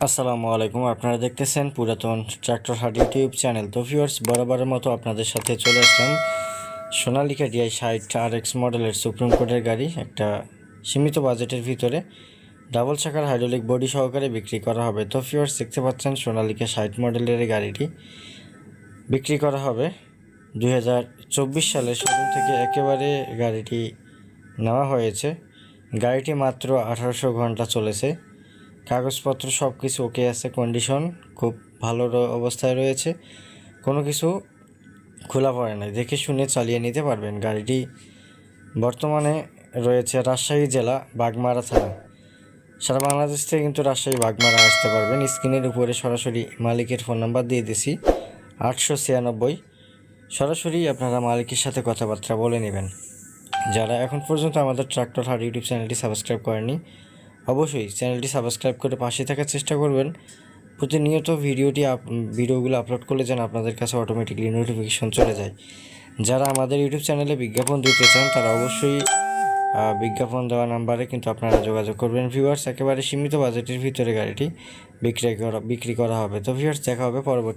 আসসালামু আলাইকুম। আপনারা দেখতেছেন পুরাতন ট্র্যাক্টর হাট ইউটিউব চ্যানেল। তো ভিউয়ার্স, বরাবরের মতো আপনাদের সাথে চলে আসলাম সোনালিকা DI 60 RX মডেলের সুপ্রিম কোর্টের গাড়ি। একটা সীমিত বাজেটের ভিতরে ডাবল চাকার হাইড্রোলিক বডি সহকারে বিক্রি করা হবে। তো ভিউয়ার্স, দেখতে পাচ্ছেন সোনালিকা 60 মডেলের এই গাড়িটি বিক্রি করা হবে 2024 সালের শোরুম থেকে একেবারে গাড়িটি নেওয়া হয়েছে। গাড়িটি মাত্র 1800 ঘন্টা চলেছে। কাগজপত্র সব কিছু ওকে আছে, কন্ডিশন খুব ভালো অবস্থায় রয়েছে, কোনো কিছু খোলা পড়ে নাই, দেখে শুনে চালিয়ে নিতে পারবেন। গাড়িটি বর্তমানে রয়েছে রাজশাহী জেলা বাগমারা থানা। সারা বাংলাদেশ থেকে কিন্তু রাজশাহী বাগমারা আসতে পারবেন। স্ক্রিনের উপরে সরাসরি মালিকের ফোন নাম্বার দিয়ে দিছি 896। সরাসরি আপনারা মালিকের সাথে কথাবার্তা বলে নেবেন। যারা এখন পর্যন্ত আমাদের ট্রাক্টর হাট ইউটিউব চ্যানেলটি সাবস্ক্রাইব করেনি, অবশ্যই চ্যানেলটি সাবস্ক্রাইব করে পাশে থাকার চেষ্টা করবেন। প্রতিনিয়ত ভিডিওগুলো আপলোড করলে যেন আপনাদের কাছে অটোমেটিকলি নোটিফিকেশন চলে যায়। যারা আমাদের ইউটিউব চ্যানেলে বিজ্ঞাপন দিতে চান তারা অবশ্যই বিজ্ঞাপন দেওয়া নাম্বারে কিন্তু আপনারা যোগাযোগ করবেন। ভিউয়ার্স, একেবারে সীমিত বাজেটের ভিতরে গাড়িটি বিক্রি করা হবে। তো ভিউয়ার্স, দেখা হবে পরবর্তী